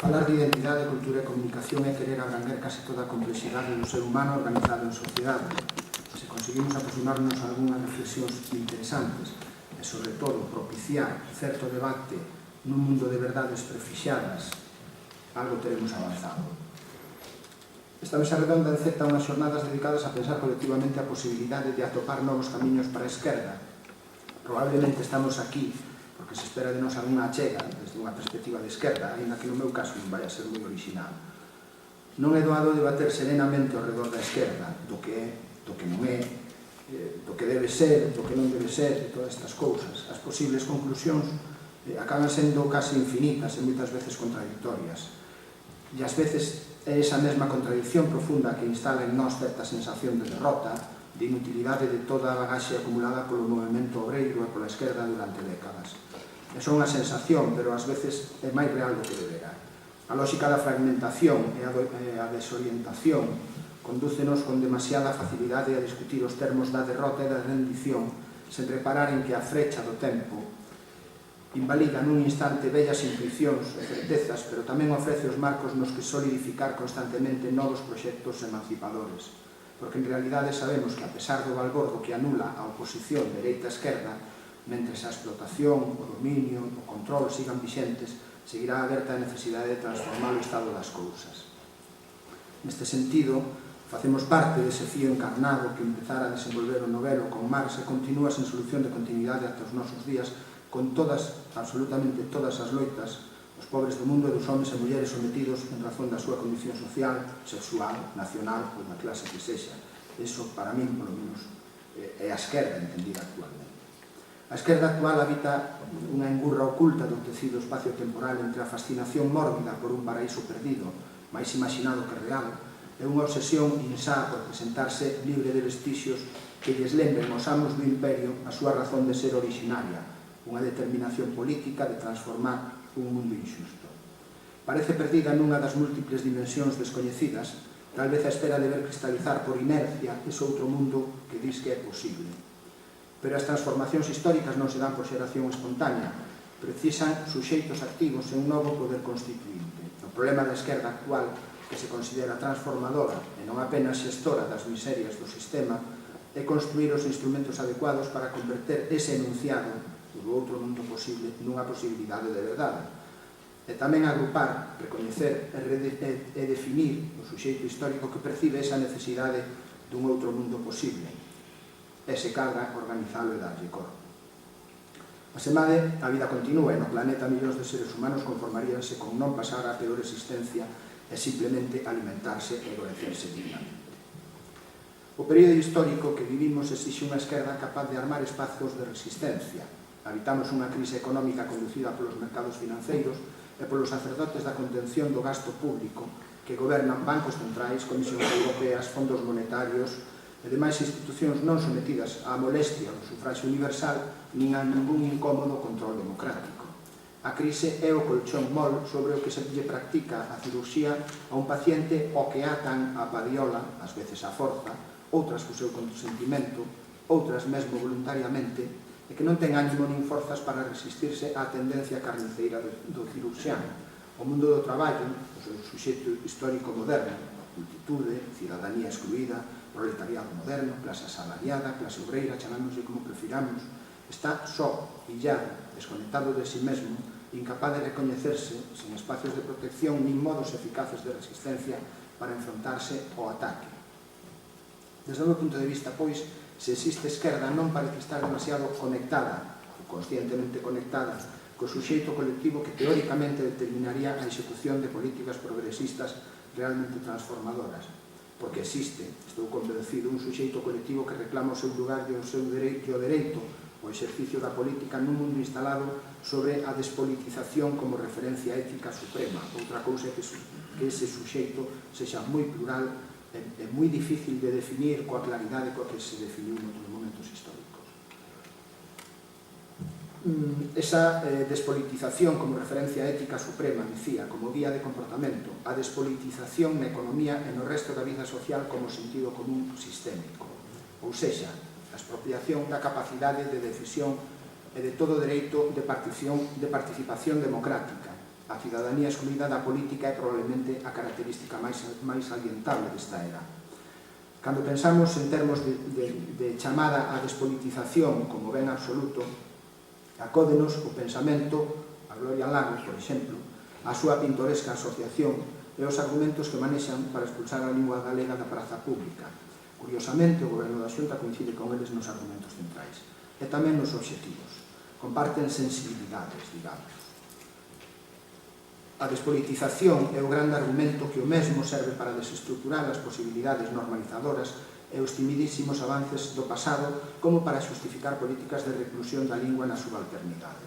Falar de identidade, cultura e comunicación é querer abranguer case toda a complexidade do ser humano organizado en sociedade. Se conseguimos aproximarnos a algunhas reflexións interesantes e, sobre todo, propiciar certo debate nun mundo de verdades prefixadas, algo teremos avanzado. Esta mesa redonda enceta unhas xornadas dedicadas a pensar colectivamente a posibilidade de atopar novos camiños para a esquerda. Probablemente estamos aquí porque se espera de nos algunha achega desde unha perspectiva de esquerda, ainda que no meu caso non vai a ser moi original. Non é doado debater serenamente ao redor da esquerda, do que é, do que non é, do que debe ser, do que non debe ser, de todas estas cousas. As posibles conclusións acaban sendo casi infinitas e moitas veces contradictorias. E ás veces é esa mesma contradicción profunda que instala en nós certa sensación de derrota, de inutilidade de toda a bagaxe acumulada polo movimento obreiro e pola esquerda durante décadas. É só unha sensación, pero ás veces é máis real do que deberá. A lógica da fragmentación e a desorientación condúcenos con demasiada facilidade a discutir os termos da derrota e da rendición, sen reparar en que a frecha do tempo invalida nun instante bellas intuicións e certezas, pero tamén ofrece os marcos nos que solidificar constantemente novos proxectos emancipadores. Porque en realidade sabemos que, a pesar do balbordo que anula a oposición dereita-esquerda, mentres a explotación, o dominio, o control sigan vixentes, seguirá aberta a necesidade de transformar o estado das cousas. Neste sentido, facemos parte dese fío encarnado que empezara a desenvolver o novelo con Marx e continúa sen solución de continuidade ata os nosos días, con todas, absolutamente todas as loitas, os pobres do mundo e dos homes e mulleres sometidos en razón da súa condición social, sexual, nacional ou da clase que sexa. Eso, para min, polo menos, é a esquerda entendida actualmente. A esquerda actual habita unha engurra oculta do tecido espacio-temporal entre a fascinación mórbida por un paraíso perdido, máis imaginado que real, e unha obsesión insá por presentarse libre de vestixios que lles lembren aos amos do imperio a súa razón de ser originaria, unha determinación política de transformar un mundo injusto. Parece perdida nunha das múltiples dimensións descoñecidas, tal vez a espera de ver cristalizar por inercia ese outro mundo que dis que é posible. Pero as transformacións históricas non se dan por xeración espontánea, precisan suxeitos activos e un novo poder constituinte. O problema da esquerda actual, que se considera transformadora e non apenas xestora das miserias do sistema, é construir os instrumentos adecuados para converter ese enunciado do outro mundo posible nunha posibilidade de verdade. E tamén agrupar, recoñecer e definir o suxeito histórico que percibe esa necesidade dun outro mundo posible. E se cadra organizalo e darlle cor. Asemade, a vida continúa e no planeta millóns de seres humanos conformaríanse con non pasar a peor existencia e simplemente alimentarse e adolecerse dignamente. O período histórico que vivimos exixe unha esquerda capaz de armar espazos de resistencia. Habitamos unha crise económica conducida polos mercados financeiros e polos sacerdotes da contención do gasto público que gobernan bancos centrais, comisións europeas, fondos monetarios e demais institucións non sometidas á molestia do sufraxio universal nin a ningún incómodo control democrático. A crise é o colchón mol sobre o que se lle practica a cirurxía a un paciente ao que atan a padiola, ás veces a forza, outras co seu consentimento, outras mesmo voluntariamente, e que non ten ánimo nin forzas para resistirse á tendencia carniceira do cirurxián. O mundo do traballo, o seu suxeito histórico moderno, multitude, cidadanía excluída, proletariado moderno, clase asalariada, clase obreira, chamámoslle como prefiramos, está só, illado, desconectado de si mesmo, incapaz de recoñecerse, sen espacios de protección nin modos eficaces de resistencia para enfrontarse ao ataque. Desde o meu punto de vista, pois, se existe esquerda non parece estar demasiado conectada, ou conscientemente conectada, co suxeito colectivo que teóricamente determinaría a execución de políticas progresistas realmente transformadoras. Porque existe, estou convencido, un suxeito colectivo que reclama o seu lugar e o seu dereito ao exercicio da política nun mundo instalado sobre a despolitización como referencia ética suprema. Outra cousa é que ese suxeito sexa moi plural e moi difícil de definir coa claridade coa que se definiu en outros momentos históricos. Esa despolitización como referencia ética suprema, dicía, como guía de comportamento, a despolitización na economía e no resto da vida social como sentido común sistémico. Ou sexa, a expropiación da capacidade de decisión e de todo o dereito de participación democrática, A cidadanía excluída da política é probablemente a característica máis salientable desta era. Cando pensamos en termos de chamada á despolitización como ben absoluto, acódenos o pensamento, a Gloria Lago, por exemplo, a súa pintoresca asociación e os argumentos que manexan para expulsar a lingua galega da praza pública. Curiosamente, o goberno da Xunta coincide con eles nos argumentos centrais e tamén nos obxectivos. Comparten sensibilidades, digamos. A despolitización é o grande argumento que o mesmo serve para desestruturar as posibilidades normalizadoras e os timidísimos avances do pasado como para xustificar políticas de reclusión da lingua na subalternidade.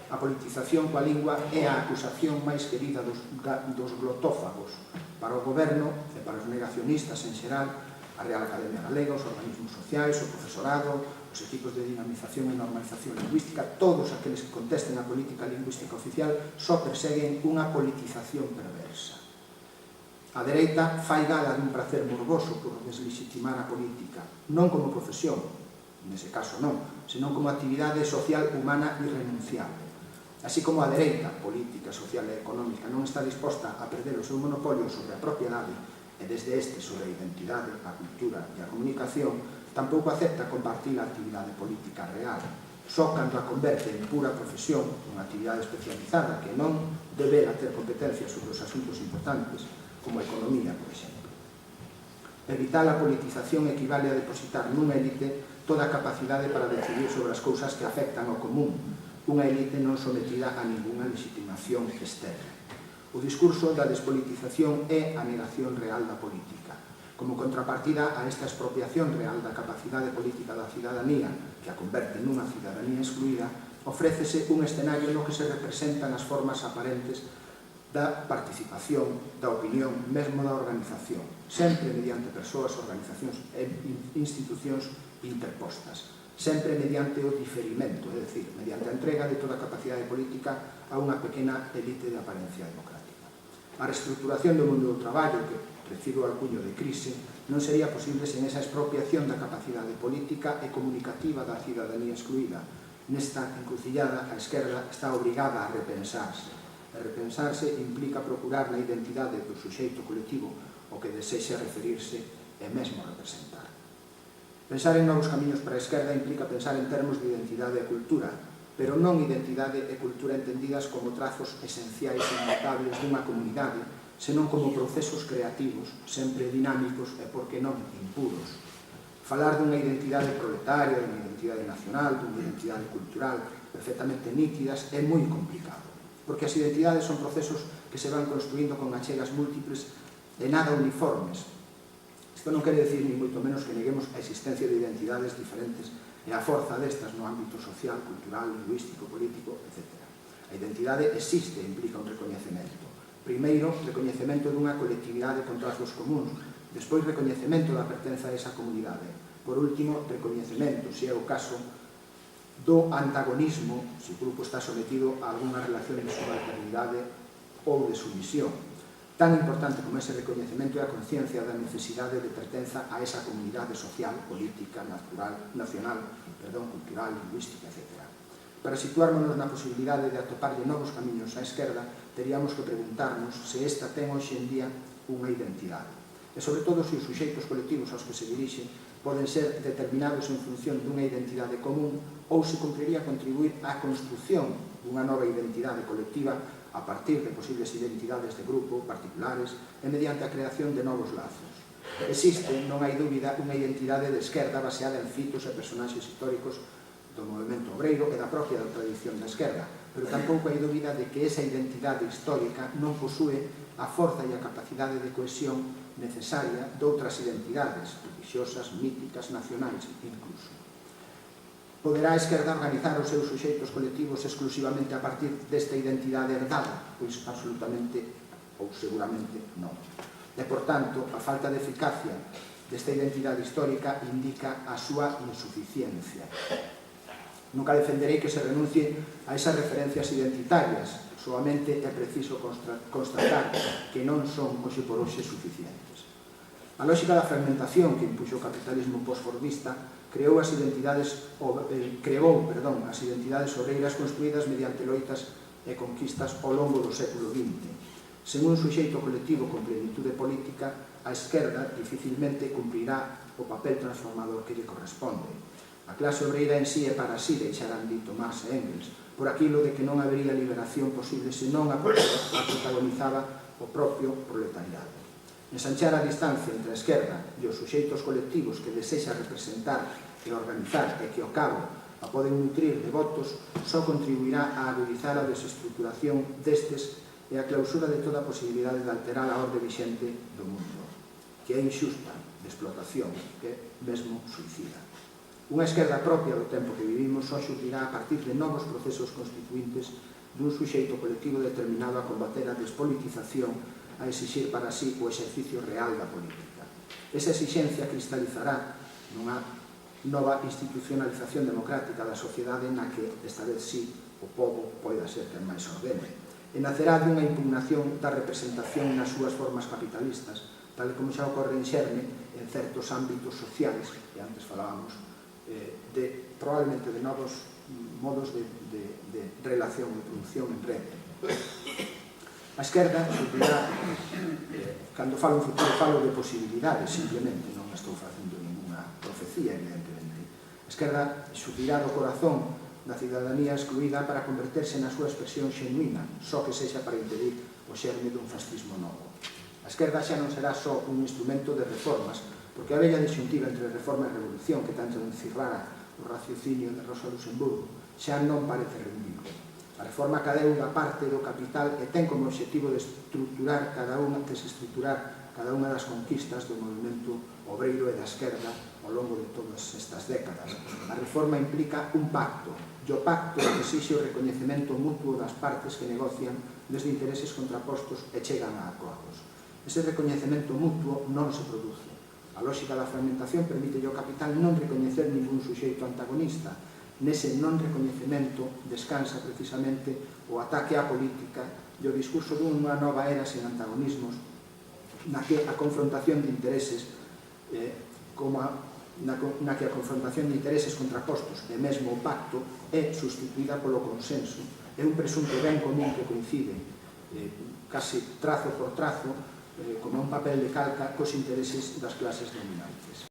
A politización coa lingua é a acusación máis querida dos glotófagos para o goberno e para os negacionistas en xeral, a Real Academia Galega, os organismos sociais, o profesorado, os equipos de dinamización e normalización lingüística, todos aqueles que contesten a política lingüística oficial só perseguen unha politización perversa. A dereita fai gala dun prazer morboso por deslegitimar a política, non como profesión, nese caso non, senón como actividade social humana irrenunciable. Así como a dereita, política, social e económica, non está disposta a perder o seu monopolio sobre a propiedade e desde este sobre a identidade, a cultura e a comunicación, tampouco acepta compartir a actividade política real, só cando a converte en pura profesión, unha actividade especializada que non debera ter competencia sobre os asuntos importantes, como a economía, por exemplo. Evitar a politización equivale a depositar nunha élite toda a capacidade para decidir sobre as cousas que afectan ao común, unha élite non sometida a ninguna legitimación externa. O discurso da despolitización é a negación real da política. Como contrapartida a esta expropiación real da capacidade política da cidadanía, que a converte nunha cidadanía excluída, ofrécese un escenario no que se representan as formas aparentes da participación, da opinión, mesmo da organización, sempre mediante persoas, organizacións e institucións interpostas, sempre mediante o diferimento, é dicir, mediante a entrega de toda a capacidade política a unha pequena elite de apariencia democrática. A reestruturación do mundo do traballo, que recibe o alcuño de crise, non sería posible sen esa expropiación da capacidade política e comunicativa da cidadanía excluída. Nesta encrucillada, a esquerda está obrigada a repensarse. E repensarse implica procurar na identidade do suxeito colectivo o que desexa referirse e mesmo representar. Pensar en novos camiños para a esquerda implica pensar en termos de identidade e cultura, pero non identidade e cultura entendidas como trazos esenciais e inmutables dunha comunidade, senón como procesos creativos, sempre dinámicos e, por que non, impuros. Falar dunha identidade proletaria, dunha identidade nacional, dunha identidade cultural perfectamente nítidas é moi complicado, porque as identidades son procesos que se van construindo con achegas múltiples e nada uniformes. Isto non quere decir, ni moito menos, que neguemos a existencia de identidades diferentes e a forza destas no ámbito social, cultural, lingüístico, político, etc. A identidade existe e implica un recoñecemento. Primeiro, recoñecemento dunha colectividade con trazos comuns, despois recoñecemento da pertenza a esa comunidade. Por último, recoñecemento, se é o caso, do antagonismo, se o grupo está sometido a algunha relación de subalternidade ou de sumisión. Tan importante como ese recoñecemento é a conciencia da necesidade de pertenza a esa comunidade social, política, nacional, cultural, lingüística, etc. Para situármonos na posibilidade de atoparlle novos camiños á esquerda, teríamos que preguntarnos se esta ten hoxe en día unha identidade. E, sobre todo, se os suxeitos colectivos aos que se dirixe poden ser determinados en función dunha identidade común ou se cumpriría contribuir á construción dunha nova identidade colectiva a partir de posibles identidades de grupo, particulares, e mediante a creación de novos lazos. Existe, non hai dúbida, unha identidade de esquerda baseada en fitos e personaxes históricos do movemento obreiro e da propia tradición da esquerda, pero tampouco hai dúbida de que esa identidade histórica non posúe a forza e a capacidade de cohesión necesaria de outras identidades, religiosas, míticas, nacionais, incluso. Poderá a esquerda organizar os seus suxeitos colectivos exclusivamente a partir desta identidade herdada? Pois absolutamente ou seguramente non. E, por tanto, a falta de eficacia desta identidade histórica indica a súa insuficiencia. Nunca defenderei que se renuncie a esas referencias identitarias, solamente é preciso constatar que non son hoxe por hoxe suficientes. A lógica da fragmentación que impuxo o capitalismo posfordista creou as identidades obreiras construídas mediante loitas e conquistas ao longo do século XX. Sen un suxeito colectivo con plenitude política, a esquerda dificilmente cumprirá o papel transformador que lle corresponde. A clase obreira en sí é para sí, deixarán dito Marx e Engels, por aquilo de que non habería liberación posible se non a protagonizaba o propio proletariado. Ensanchar a distancia entre a esquerda e os suxeitos colectivos que desexa representar e organizar e que ao cabo a poden nutrir de votos só contribuirá a agudizar a desestructuración destes e a clausura de toda a posibilidade de alterar a orde vixente do mundo, que é inxusta, de explotación, que é mesmo suicida. Unha esquerda propia do tempo que vivimos só xurdirá a partir de novos procesos constituintes dun suxeito colectivo determinado a combater a despolitización, a exixir para sí o exercicio real da política. Esa exixencia cristalizará nunha nova institucionalización democrática da sociedade na que, esta vez sí, o pobo poida ser quen máis ordene. E nacerá dunha impugnación da representación nas súas formas capitalistas, tal como xa ocorre en xerme en certos ámbitos sociais, que antes falábamos, probablemente de novos modos de relación e producción en rede. A esquerda xurdirá, cando falo en futuro, falo de posibilidades, simplemente, non estou facendo ninguna profecía, evidentemente. A esquerda xurdirá do corazón da cidadanía excluída para converterse na súa expresión xenuína, só que sexa para impedir o xerme dun fascismo novo. A esquerda xa non será só un instrumento de reformas, porque a bella disxuntiva entre reforma e revolución que tanto encirrara o raciocinio de Rosa Luxemburgo xa non parece rendible. A reforma cadeu da parte do capital e ten como objetivo desestruturar cada unha das conquistas do movimento obreiro e da esquerda ao longo de todas estas décadas. A reforma implica un pacto, e o pacto exixe o recoñecemento mutuo das partes que negocian desde intereses contrapostos e chegan a acordos. Ese recoñecemento mutuo non se produce. A lógica da fragmentación permite ao capital non recoñecer ningún suxeito antagonista. Nese non recoñecemento descansa precisamente o ataque á política e o discurso dunha nova era sen antagonismos na que a confrontación de intereses contrapostos e mesmo o pacto é sustituída polo consenso. É un presunto ben común que coincide casi trazo por trazo como un papel de calca cos intereses das clases dominantes.